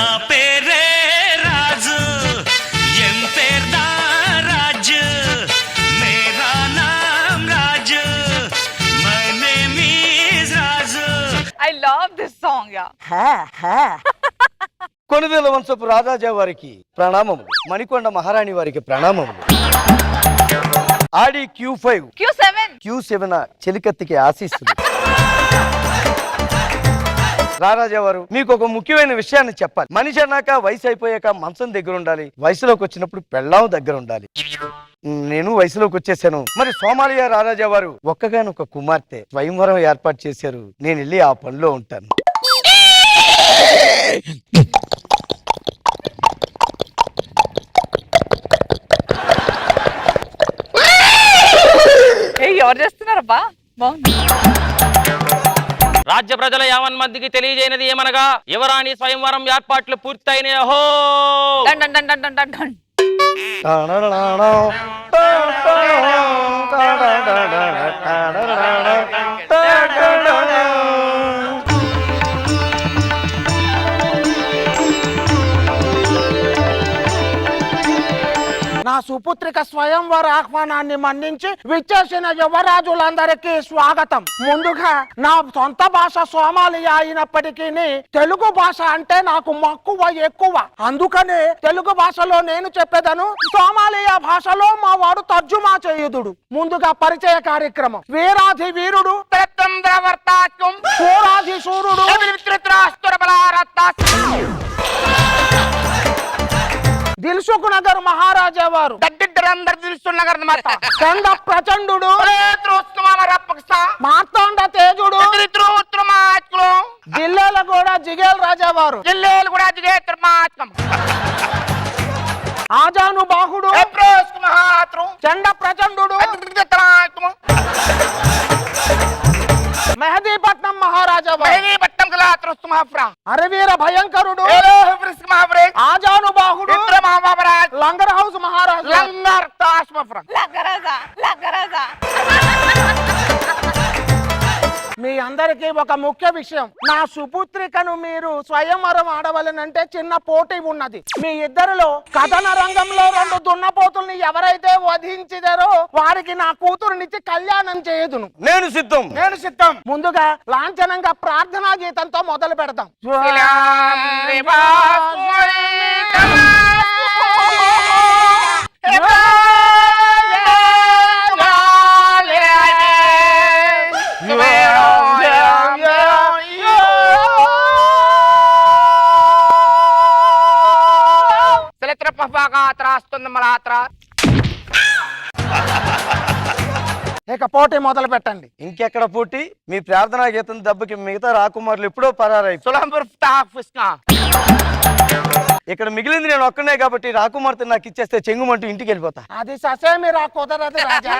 నా పేరే రాజు ఎం పేర్దా రాజు మేరా నామ్ Raju my name is Raju. I love this song, yeah. కొనుదెల వంశపు రాజాజా వారికి ప్రణామములు, మణికొండ మహారాణి వారికి ప్రణామములు. ఆడి Q5 Q7 చెలికత్తికి ఆశీస్సులు. రారాజా వారు మీకు ఒక ముఖ్యమైన విషయాన్ని చెప్పాలి. మనిషి అన్నాక వయసు అయిపోయాక మంచం దగ్గర ఉండాలి, వయసులోకి వచ్చినప్పుడు పెళ్ళాం దగ్గర ఉండాలి. నేను వయసులోకి వచ్చేసాను. మరి సోమాలియా రారాజా వారు ఒక్కగానొక కుమార్తె స్వయంవరం ఏర్పాటు చేశారు. నేను వెళ్ళి ఆ పనిలో ఉంటాను. ఎవరు చేస్తున్నారబ్బా? బాగుంది. రాజ్య ప్రజల యావన్ మందికి తెలియజేయనది ఏమనగా యువరాణి స్వయంవరం ఏర్పాట్లు పూర్తయినాయో. నా సుపుత్రిక స్వయంవర ఆహ్వానాన్ని మన్నించి విచ్చేసిన యువరాజులందరికీ స్వాగతం. ముందుగా నా సొంత భాష సోమాలియా అయినప్పటికీ తెలుగు భాష అంటే నాకు మక్కువ ఎక్కువ. అందుకనే తెలుగు భాషలో నేను చెప్పేదను, సోమాలియా భాషలో మా వాడు తర్జుమా చేయుదుడు. ముందుగా పరిచయ కార్యక్రమం. వీరాధి వీరుడు, శూరాధి శూరుడు, దిల్సుఖ్ నగర్ మహారాజా వారు, చండ ప్రచండు, మార్తాండ తేజుడు, జిల్లేల కూడా జిగేల్ రాజా వారు, ఆజాను బాహుడు, చండ ప్రచండు, మెహదీపట్నం మహారాజా వారు, అరవీర భయంకరుడు, ఆజాను బాహుడు, లంగర్ హౌస్ మహారాజా, మీ అందరికీ ఒక ముఖ్య విషయం. నా సుపుత్రికను మీరు స్వయంవరం ఆడవలనంటే చిన్న పోటీ ఉన్నది. మీ ఇద్దరిలో కథన రంగంలో 2 దున్నపోతుల్ని ఎవరైతే వధించిదారో వారికి నా కూతురునిచ్చి కళ్యాణం చేయదును. నేను సిద్ధం. ముందుగా లాంఛనంగా ప్రార్థనా గీతంతో మొదలు పెడతాం. ఇక పోటీ మొదలు పెట్టండి. ఇంకెక్కడ పోటీ? మీ ప్రార్థనా గీతం దెబ్బకి మిగతా రాకుమారులు ఎప్పుడో పరారాయి. ఇక్కడ మిగిలింది నేను ఒక్కనే కాబట్టి రాకుమార్తె నాకు ఇచ్చేస్తే చెంగుమంటూ ఇంటికి వెళ్ళిపోతా. అది ససేమి రా కుదరదు రాజా.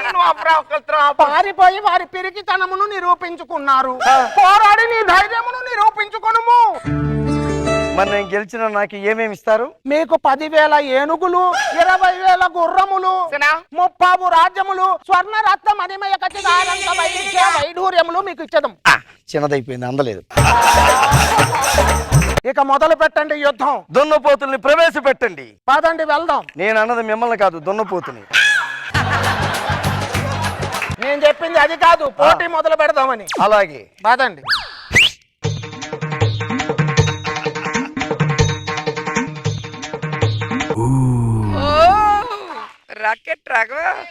పారిపోయి వారి పిరికితనమును నిరూపించుకున్నారు. పోరాడి నీ ధైర్యమును నిరూపించుకొనుము. మరి నేను గెలిచిన నాకు ఏమేమి ఇస్తారు? మీకు 10,000 ఏనుగులు, 20,000 గుర్రములు, 30 రాజ్యములు, స్వర్ణ రత్న మణిమయ కచిదానంత వైద్య వైఢూర్యములు మీకు ఇచ్చదం. చిన్నదైపోయింది, అందలేదు. ఇక మొదలు పెట్టండి యుద్ధం. దున్నపోతుల్ని ప్రవేశపెట్టండి. పదండి వెళ్దాం. నేను అన్నది మిమ్మల్ని కాదు, దున్నపోతుని. నేను చెప్పింది అది కాదు, పోటీ మొదలు పెడదామని. అలాగే పదండి.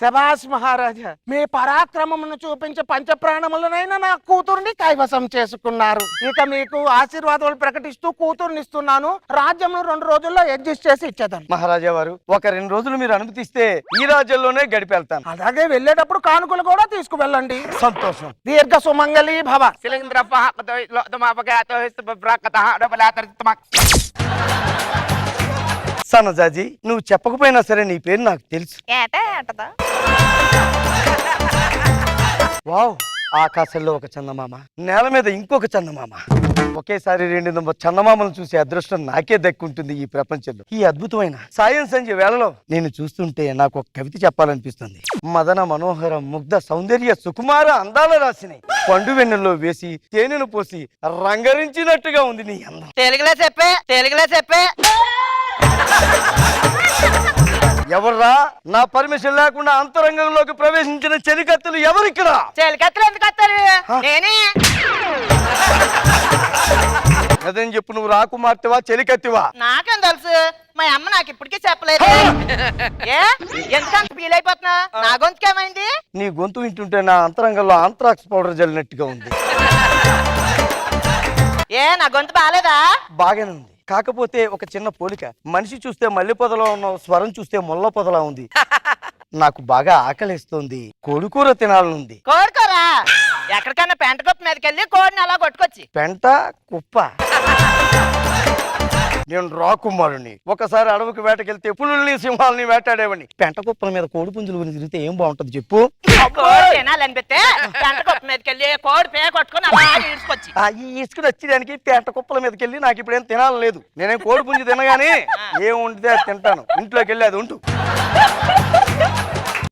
శభాష్ మహారాజా, మీ పరాక్రమమును చూపించి పంచప్రాణములనైనా నా కూతుర్ని కైవసం చేసుకున్నారు. ఇక మీకు ఆశీర్వాదాలు ప్రకటిస్తూ కూతుర్నిస్తున్నాను. రాజ్యంను 2 రోజుల్లో అడ్జస్ట్ చేసి ఇచ్చేదాను. మహారాజా వారు, ఒక 2 రోజులు మీరు అనుమతిస్తే ఈ రాజ్యంలోనే గడిపెళ్తాను. అలాగే వెళ్ళేటప్పుడు కానుకలు కూడా తీసుకువెళ్ళండి. సంతోషం. దీర్ఘ సుమంగళి భవ. సన్నజాజీ, నువ్వు చెప్పకపోయినా సరే నీ పేరు నాకు తెలుసు. వావ్, ఆకాశంలో ఒక చందమామ, నేల మీద ఇంకొక చందమామ. ఒకేసారి 2 చందమామలను చూసే అదృష్టం నాకే దక్కుంటుంది ఈ ప్రపంచంలో. ఈ అద్భుతమైన సాయం సంధ్య వేళలో నేను చూస్తుంటే నాకు ఒక కవిత చెప్పాలనిపిస్తుంది. మదన మనోహర ముగ్ధ సౌందర్య సుకుమార అందాల రాసిని పండు వెన్నెల్లో వేసి తేనెను పోసి రంగరించినట్టుగా ఉంది నీ అందం. తెలుగులో చెప్పే ఎవర్రా నా పర్మిషన్ లేకుండా అంతరంగంలోకి ప్రవేశించిన చెలికత్తెలు ఎవరిక్కడ? చెలికత్తలు ఎందుకు వస్తారు? నేనే. అదని చెప్పు, నువ్వు రాకుమార్తెవా చెలికత్తివా? నాకేం తెలుసు, మా అమ్మ నాకు ఇప్పటికీ చెప్పలేదు. ఎందుకంత ఫీల్ అయిపోతున్నా? నా గొంతుకి ఏమైంది? నీ గొంతు వింటుంటే నా అంతరంగంలో ఆంత్రాక్స్ పౌడర్ జల్లినట్టుగా ఉంది. నా గొంతు బాగాలేదా? బాగానే ఉంది, కాకపోతే ఒక చిన్న పోలిక. మనిషి చూస్తే మల్లె పొదలా ఉన్నావు, స్వరం చూస్తే ముళ్ళ పొదలా ఉంది. నాకు బాగా ఆకలిస్తుంది, కోడికూర తినాలనుంది. కోరుకోరా, ఎక్కడికన్నా పెంట కుప్ప మీదకి వెళ్ళి కోడిని అలా కొట్టుకొచ్చి. పెంట కుప్ప? నేను రాకుమారుని. ఒకసారి అడవికి వేటకెళ్తే పులుల్ని సింహాలని వేటాడేవాడిని. పెంట కుప్పల మీద కోడి పుంజుల గురించి తిరిగితే ఏం బాగుంటది చెప్పు? కోడి తినాలనిపిస్తే పెంట కుప్ప మీదకి వెళ్ళి కోడి పే కొట్టుకొని అలా ఈడ్చుకొచ్చి. ఈ ఇసుకుడు వచ్చేదానికి పెంట కుప్పల మీదకి వెళ్ళి నాకు ఇప్పుడేం తినాలని లేదు. నేనేం కోడి పుంజు తినగానే ఏం వండితే అది తింటాను. ఇంట్లోకి వెళ్ళి అది ఉంటూ.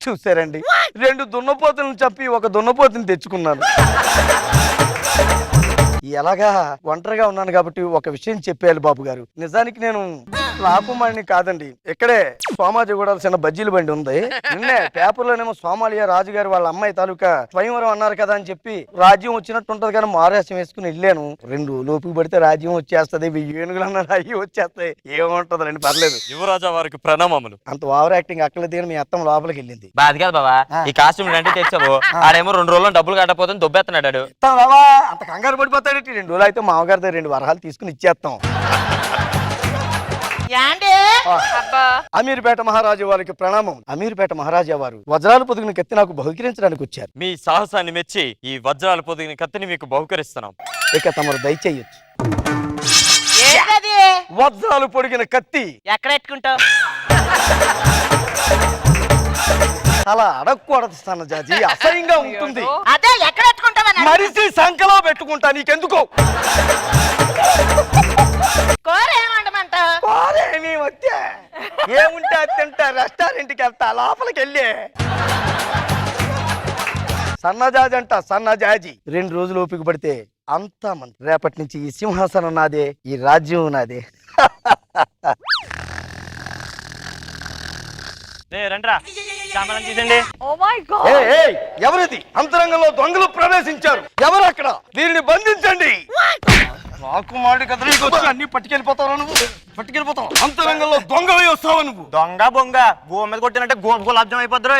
చూసారండి, 2 దున్నపోతులను చంపి ఒక దున్నపోతుని తెచ్చుకున్నాను. ఎలాగా ఒంటరిగా ఉన్నాను కాబట్టి ఒక విషయం చెప్పేయాలి బాబు గారు. నిజానికి నేను రాకుమారిని కాదండి. ఇక్కడే సోమాజీ కూడా చిన్న బజ్జీల బండి ఉంది. నిన్నే పేపర్లోనేమో సోమాలియా రాజుగారు వాళ్ళ అమ్మాయి తాలూకా స్వయంవరం అన్నారు కదా అని చెప్పి రాజ్యం వచ్చినట్టు ఉంటది కానీ మారేసం వేసుకుని వెళ్ళాను. 2 లోపుకి పడితే రాజ్యం వచ్చేస్తది, 1000 ఏనుగులు అన్నారు అయ్యి వచ్చేస్తాయి. ఏముంటదండి, పర్లేదు. యువరాజా వారికి ప్రణామములు. అంత ఓవర్ యాక్టింగ్ అక్కలేదు కానీ మీ అత్తం లోపలికి వెళ్ళింది. బాధ కాదు బాబా, ఈ కాస్ట్యూమ్ అంటే తెచ్చావు, ఆడేమో 2 రోజుల్లో డబ్బులు కట్టకపోతే దొబ్బెత్తనాడు. బాబా అంత కంగారు పడిపోతాడు. 2 రోజులు అయితే మామగారితో 2 వరహాలు తీసుకుని ఇచ్చేస్తాం. అమీర్పేట మహారాజు వారికి ప్రణామం. అమీర్పేట మహారాజా వారు వజ్రాలు పొదిగిన కత్తి నాకు బహుకరించడానికి వచ్చారు. మీ సాహసాన్ని మెచ్చి ఈ వజ్రాలు పొదిగిన కత్తిని మీకు బహుకరిస్తున్నాం. ఇక తమరు దయచేయొచ్చు. ఏంటది? వజ్రాలు పొడిగిన కత్తి. ఎక్కడ పెట్టుకుంటావు? అలా అడగకూడదు సన్నజాజి, అసహ్యంగా ఉంటుంది. అదే ఎక్కడ పెట్టుకుంటావని. మరిసి సంఖలో పెట్టుకుంటా, నీకెందుకో. కూర ఏమంటావు? ఏమీ వద్దే, ఏముంటే అది తింటా. రెస్టారెంట్కి వెళ్తా, లోపలికి వెళ్ళి. సన్నజాజి అంట, సన్నజాజి. 2 రోజులు ఓపిక పడితే అంతా మంది. రేపటి నుంచి ఈ సింహాసనం నాదే, ఈ రాజ్యం నాదే. రండ్రా సామాన్ తీసండి. Oh my God. ఎవరిది? అంతరంగంలో దొంగలు ప్రవేశించారు. ఎవరు అక్కడ? వీరిని బంధించండి. నాకు మాడి కదా అన్ని పట్టుకెళ్ళిపోతావు నువ్వు. పట్టుకెళ్ళిపోతావు. అంతరంగంలో దొంగలు వస్తావా నువ్వు? దొంగ బొంగ గో మీద కొట్టినట్టే గులాబ్జామ్ అయిపోద్దు.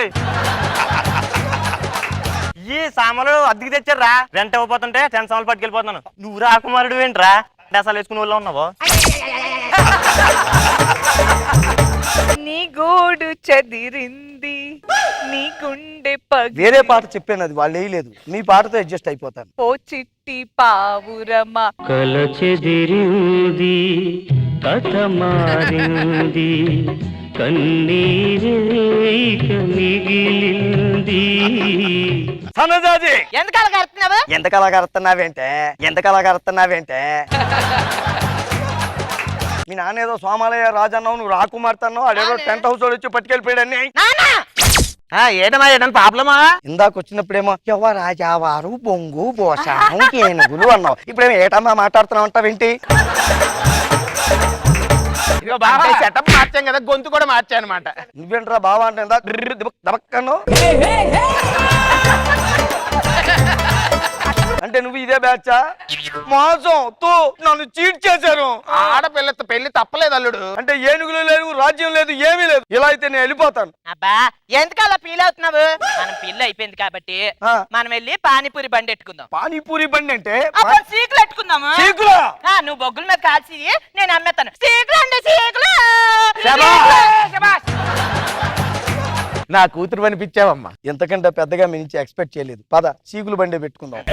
ఈ సామాన్లు అద్దెకి తెచ్చారా, రెంట్ ఇవ్వబోతుంటే 10 సామాన్లు పట్టుకెళ్ళిపోతున్నాను. నువ్వు రాకుమారుడు ఏంట్రా, అసలు వేసుకుని ఊళ్ళో ఉన్నావు. నీ గోడు చెదిరింది, నీ గుండె వేరే పాట చెప్పాను, అది వాళ్ళు వేయలేదు. మీ పాటతో అడ్జస్ట్ అయిపోతాను. ఓ చిట్టి పావురమా కల చెదిరింది, కథ మారింది, కన్నీరే ఇక మిగిలింది. సన్నజాజి, ఎందుకలా కడుతున్నావు? ఎంతకలా కడుతున్నావేంటే మీ నాన్న ఏదో సోమాలయ రాజన్నావు, నువ్వు రాకుమార్తె అన్నావు. అదేదో టెంట్ హౌస్ వచ్చి పట్టుకెళ్ళిపోయాడని. ఏటమ్మా ఏదైనా ప్రాబ్లమా? ఇందాక వచ్చినప్పుడేమో రాజావారు బొంగు బోసాను ఏనుగులు అన్నావు. ఇప్పుడేమో ఏటమ్మా మాట్లాడుతున్నావు అంటావేంటి? సెటప్ మార్చాం కదా, గొంతు కూడా మార్చా అనమాట. నువ్వేంట్రా బావా అంటే దబక్కను అంటే నువ్వు ఇదే బ్యాచా? మోసం తూ నన్ను చీట్ చేశారు. ఆడపిల్లతో పెళ్లి తప్పలేదు అల్లుడు. అంటే ఏనుగులు లేదు, రాజ్యం లేదు, ఏమీ లేదు. ఇలా అయితే నేను వెళ్ళిపోతాను. అబ్బా ఎందుకు అలా ఫీల్ అవుతున్నావు? మనం పెళ్లి అయిపోయింది కాబట్టి మనం వెళ్ళి పానీపూరి బండి ఎట్టుకుందాం. పానీపూరి బండి అంటే సీకులు ఎట్టుకుందాము. నువ్వు బొగ్గుల మీద కాల్చి నేను అమ్మేస్తాను. సీకులు అండి, సీకులు. నా కూతురు అనిపించావమ్మా. ఎంతకంటే పెద్దగా మీ నుంచి ఎక్స్పెక్ట్ చేయలేదు. పద సీకులు బండి పెట్టుకుందాం.